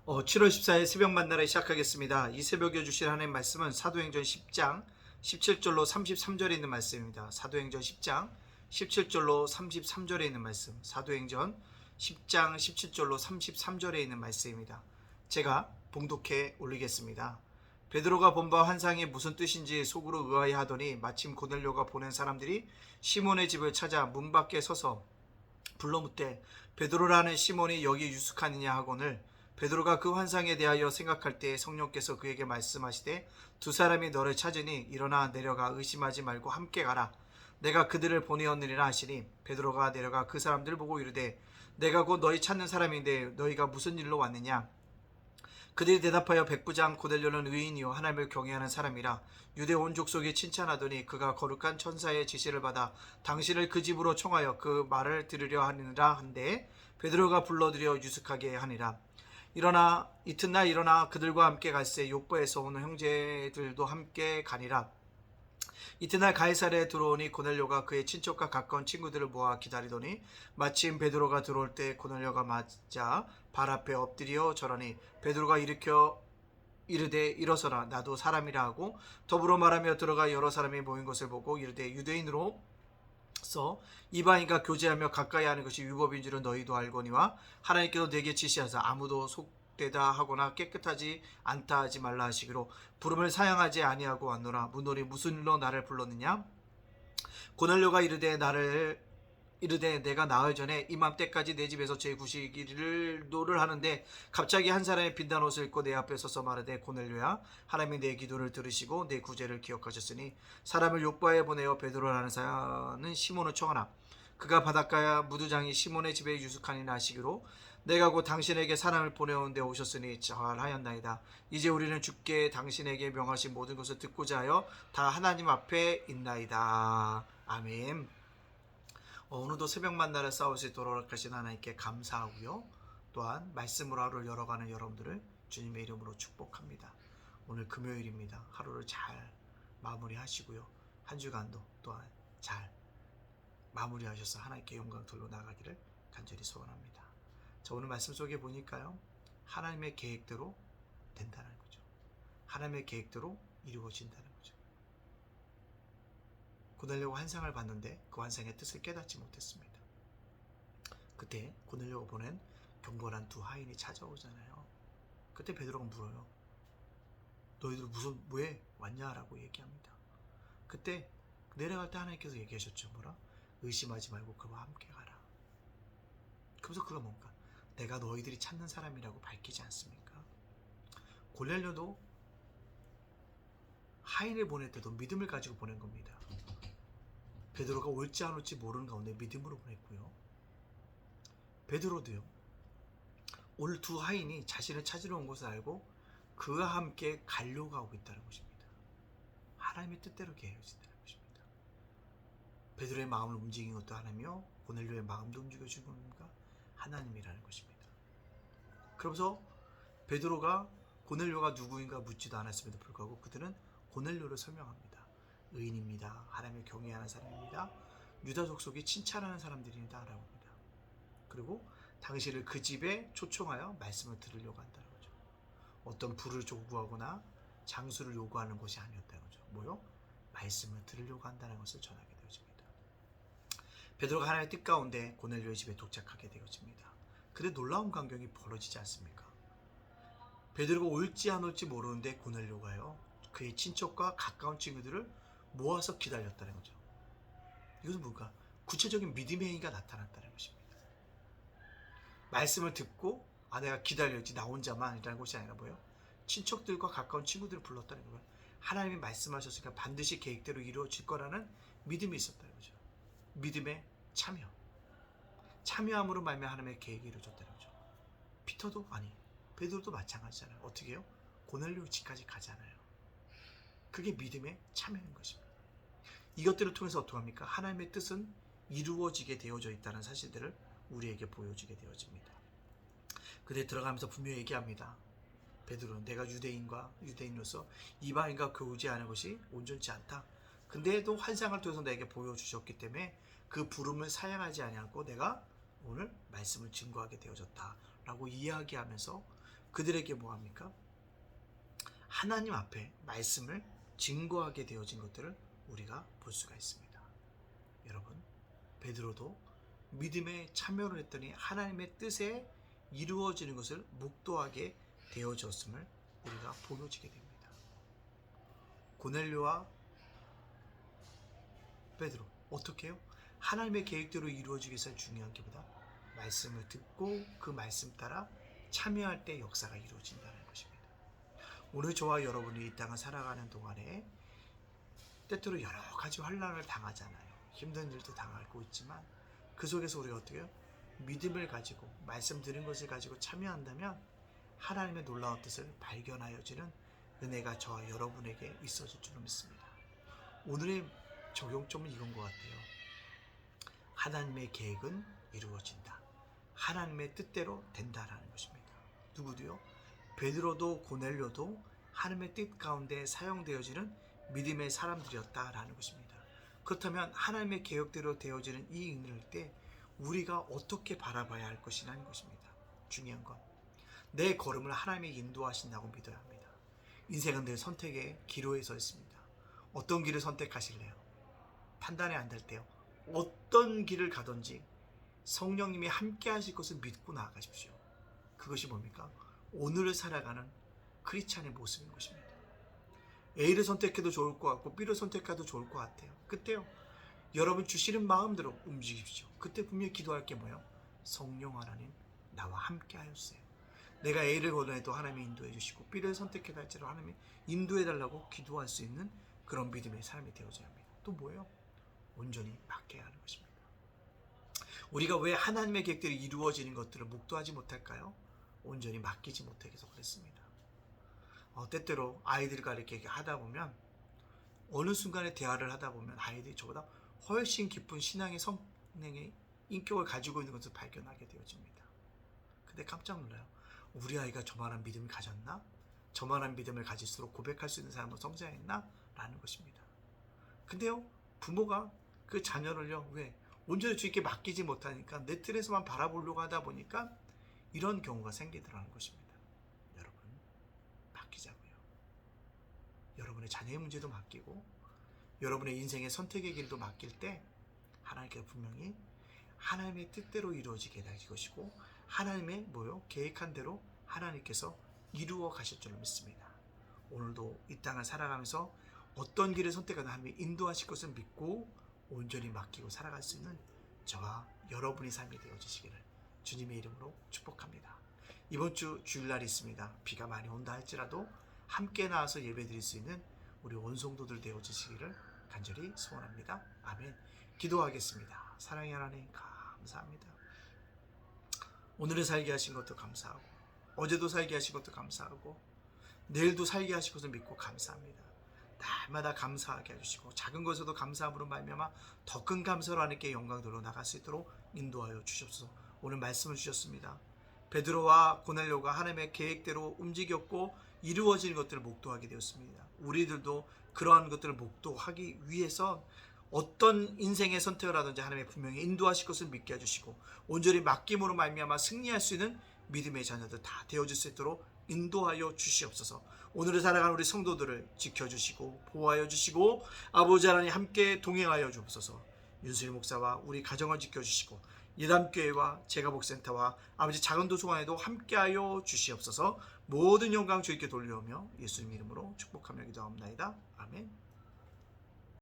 7월 14일 새벽 만나를 시작하겠습니다. 이 새벽에 주실 하나님 말씀은 사도행전 10장 17절로 33절에 있는 말씀입니다. 사도행전 10장 17절로 33절에 있는 말씀. 사도행전 10장 17절로 33절에 있는 말씀입니다. 제가 봉독해 올리겠습니다. 베드로가 본 바 환상이 무슨 뜻인지 속으로 의아해하더니 마침 고넬료가 보낸 사람들이 시몬의 집을 찾아 문 밖에 서서 불러 묻되 베드로라는 시몬이 여기 유숙하느냐 하거늘 베드로가 그 환상에 대하여 생각할 때 성령께서 그에게 말씀하시되 두 사람이 너를 찾으니 일어나 내려가 의심하지 말고 함께 가라. 내가 그들을 보내었느니라 하시니 베드로가 내려가 그 사람들을 보고 이르되 내가 곧 너희 찾는 사람인데 너희가 무슨 일로 왔느냐. 그들이 대답하여 백부장 고넬료는 의인이요 하나님을 경외하는 사람이라 유대 온 족속이 칭찬하더니 그가 거룩한 천사의 지시를 받아 당신을 그 집으로 청하여 그 말을 들으려 하느니라 한데 베드로가 불러들여 유숙하게 하니라. 일어나 이튿날 일어나 그들과 함께 갈새 욕보에서 오는 형제들도 함께 가니라. 이튿날 가이사랴에 들어오니 고넬료가 그의 친척과 가까운 친구들을 모아 기다리더니 마침 베드로가 들어올 때 고넬료가 맞자 발 앞에 엎드려 절하니 베드로가 일으켜 이르되 일어서라 나도 사람이라 하고 더불어 말하며 들어가 여러 사람이 모인 것을 보고 이르되 유대인으로 이방인과 교제하며 가까이 하는 것이 율법인 줄은 너희도 알거니와 하나님께서 내게 지시하사 아무도 속되다 하거나 깨끗하지 않다 하지 말라 하시기로 부름을 사양하지 아니하고 왔노라. 문호리 무슨 일로 나를 불렀느냐. 고넬료가 이르되 내가 나흘 전에 이맘때까지 내 집에서 제9시기를 하는데 갑자기 한 사람이 빛난 옷을 입고 내 앞에 서서 말하되 고넬료야 하나님이 내 기도를 들으시고 내 구제를 기억하셨으니 사람을 욕바에 보내어 베드로라는 사는 시몬을 청하라. 그가 바닷가 무두장이 시몬의 집에 유숙하니라 하시기로 내가 곧 당신에게 사람을 보내온 데 오셨으니 잘하였나이다. 이제 우리는 주께 당신에게 명하신 모든 것을 듣고자 하여 다 하나님 앞에 있나이다. 아멘. 오늘도 새벽 만나를 싸울 수 있도록 하신 하나님께 감사하고요. 또한 말씀으로 하루를 열어가는 여러분들을 주님의 이름으로 축복합니다. 오늘 금요일입니다. 하루를 잘 마무리하시고요. 한 주간도 또한 잘 마무리하셔서 하나님께 영광 돌려 나가기를 간절히 소원합니다. 자, 오늘 말씀 속에 보니까요. 하나님의 계획대로 된다는 거죠. 하나님의 계획대로 이루어진다는 거죠. 고넬료가 환상을 봤는데 그 환상의 뜻을 깨닫지 못했습니다. 그때 고넬료가 보낸 경건한 두 하인이 찾아오잖아요. 그때 베드로가 물어요. 너희들 왜 왔냐라고 얘기합니다. 그때 내려갈 때 하나님께서 얘기하셨죠. 뭐라? 의심하지 말고 그와 함께 가라. 그래서 그가 뭔가 내가 너희들이 찾는 사람이라고 밝히지 않습니까? 고넬료도 하인을 보낼 때도 믿음을 가지고 보낸 겁니다. 베드로가 올지 안 올지 모르는 가운데 믿음으로 보냈고요. 베드로도요. 오늘 두 하인이 자신을 찾으러 온 것을 알고 그와 함께 가려고 하고 있다는 것입니다. 하나님의 뜻대로 계획진다는 것입니다. 베드로의 마음을 움직인 것도 하나님이요. 고넬료의 마음도 움직여주는 겁니까? 하나님이라는 것입니다. 그러면서 베드로가 고넬료가 누구인가 묻지도 않았음에도 불구하고 그들은 고넬료를 설명합니다. 의인입니다. 하나님을 경외하는 사람입니다. 유다 족속이 칭찬하는 사람들이다 라고 합니다. 그리고 당신을 그 집에 초청하여 말씀을 들으려고 한다는 거죠. 어떤 부를 요구하거나 장수를 요구하는 것이 아니었다는 거죠. 뭐요? 말씀을 들으려고 한다는 것을 전하게 되어집니다. 베드로가 하나님의 뜻 가운데 고넬료의 집에 도착하게 되어집니다. 그런데 놀라운 광경이 벌어지지 않습니까? 베드로가 올지 안 올지 모르는데 고넬료가요. 그의 친척과 가까운 친구들을 모아서 기다렸다는 거죠. 이것은 뭔가 구체적인 믿음의 행위가 나타났다는 것입니다. 말씀을 듣고 내가 기다려야지 나 혼자만이라는 것이 아니라 뭐예요? 친척들과 가까운 친구들을 불렀다는 거예요. 하나님이 말씀하셨으니까 반드시 계획대로 이루어질 거라는 믿음이 있었다는 거죠. 믿음의 참여함으로 말미암아 하나님의 계획이 이루어졌다는 거죠. 베드로도 마찬가지잖아요. 어떻게 해요? 고넬료 집까지 가잖아요. 그게 믿음의 참여인 것입니다. 이것들을 통해서 어떻게 합니까? 하나님의 뜻은 이루어지게 되어져 있다는 사실들을 우리에게 보여주게 되어집니다. 그때 들어가면서 분명히 얘기합니다. 베드로는 내가 유대인으로서 이방인과 교제하는 것이 온전치 않다. 근데도 환상을 통해서 내게 보여주셨기 때문에 그 부름을 사양하지 아니하고 내가 오늘 말씀을 증거하게 되어졌다 라고 이야기하면서 그들에게 뭐합니까? 하나님 앞에 말씀을 증거하게 되어진 것들을 우리가 볼 수가 있습니다. 여러분, 베드로도 믿음에 참여를 했더니 하나님의 뜻에 이루어지는 것을 묵도하게 되어졌음을 우리가 보여지게 됩니다. 고넬료와 베드로 어떻게 해요? 하나님의 계획대로 이루어지기 위해서 중요한 게보다 말씀을 듣고 그 말씀 따라 참여할 때 역사가 이루어진다는 것입니다. 오늘 저와 여러분이 이 땅을 살아가는 동안에 때때로 여러 가지 환난을 당하잖아요. 힘든 일도 당하고 있지만 그 속에서 우리가 어떻게 해요? 믿음을 가지고 말씀 들은 것을 가지고 참여한다면 하나님의 놀라운 뜻을 발견하여지는 은혜가 저와 여러분에게 있어질 줄 믿습니다. 오늘의 적용점은 이건 것 같아요. 하나님의 계획은 이루어진다. 하나님의 뜻대로 된다라는 것입니다. 누구도요? 베드로도 고넬료도 하나님의 뜻 가운데 사용되어지는 믿음의 사람들이었다라는 것입니다. 그렇다면 하나님의 계획대로 되어지는 이 은혜일 때 우리가 어떻게 바라봐야 할 것이라는 것입니다. 중요한 건 내 걸음을 하나님이 인도하신다고 믿어야 합니다. 인생은 늘 선택의 기로에 서 있습니다. 어떤 길을 선택하실래요? 판단이 안 될 때요. 어떤 길을 가든지 성령님이 함께 하실 것을 믿고 나아가십시오. 그것이 뭡니까? 오늘을 살아가는 크리스찬의 모습인 것입니다. A를 선택해도 좋을 것 같고 B를 선택해도 좋을 것 같아요. 그때요, 여러분 주시는 마음대로 움직이십시오. 그때 분명히 기도할 게 뭐예요? 성령 하나님 나와 함께 하였어요. 내가 A를 권해도 하나님이 인도해 주시고 B를 선택해도 할지라도 하나님이 인도해 달라고 기도할 수 있는 그런 믿음의 사람이 되어져야 합니다. 또 뭐예요? 온전히 맡겨야 하는 것입니다. 우리가 왜 하나님의 계획들이 이루어지는 것들을 묵도하지 못할까요? 온전히 맡기지 못해서 그랬습니다. 때때로 아이들과 이렇게 하다 보면 어느 순간에 대화를 하다 보면 아이들이 저보다 훨씬 깊은 신앙의 성령의 인격을 가지고 있는 것을 발견하게 되어집니다. 근데 깜짝 놀라요. 우리 아이가 저만한 믿음을 가졌나? 저만한 믿음을 가질수록 고백할 수 있는 사람으로 성장했나? 라는 것입니다. 근데요, 부모가 그 자녀를요, 왜? 온전히 주님께 맡기지 못하니까 내 틀에서만 바라보려고 하다 보니까 이런 경우가 생기더라는 것입니다. 여러분, 맡기자고요. 여러분의 자녀의 문제도 맡기고 여러분의 인생의 선택의 길도 맡길 때 하나님께서 분명히 하나님의 뜻대로 이루어지게 될 것이고 하나님의 계획한 대로 하나님께서 이루어 가실 줄 믿습니다. 오늘도 이 땅을 살아가면서 어떤 길을 선택하든 하나님이 인도하실 것을 믿고 온전히 맡기고 살아갈 수 있는 저와 여러분의 삶이 되어주시기를 주님의 이름으로 축복합니다. 이번 주 주일날이 있습니다. 비가 많이 온다 할지라도 함께 나와서 예배드릴 수 있는 우리 원성도들 되어주시기를 간절히 소원합니다. 아멘. 기도하겠습니다. 사랑의 하나님 감사합니다. 오늘을 살게 하신 것도 감사하고 어제도 살게 하신 것도 감사하고 내일도 살게 하신 것을 믿고 감사합니다. 날마다 감사하게 해주시고 작은 것에도 감사함으로 말미암아 더 큰 감사로 하나님께 영광 돌려 나갈 수 있도록 인도하여 주시옵소서. 오늘 말씀을 주셨습니다. 베드로와 고넬료가 하나님의 계획대로 움직였고 이루어지는 것들을 목도하게 되었습니다. 우리들도 그러한 것들을 목도하기 위해서 어떤 인생의 선택을 하든지 하나님의 분명히 인도하실 것을 믿게 해주시고 온전히 맡김으로 말미암아 승리할 수 있는 믿음의 자녀들 다 되어줄 수 있도록 인도하여 주시옵소서. 오늘을 살아가는 우리 성도들을 지켜주시고 보호하여 주시고 아버지 하나님 함께 동행하여 주옵소서. 윤수일 목사와 우리 가정을 지켜주시고 예담교회와 제가복센터와 아버지 작은 도서관에도 함께하여 주시옵소서. 모든 영광 주님께 돌려오며 예수님 이름으로 축복하며 기도합니다. 아멘.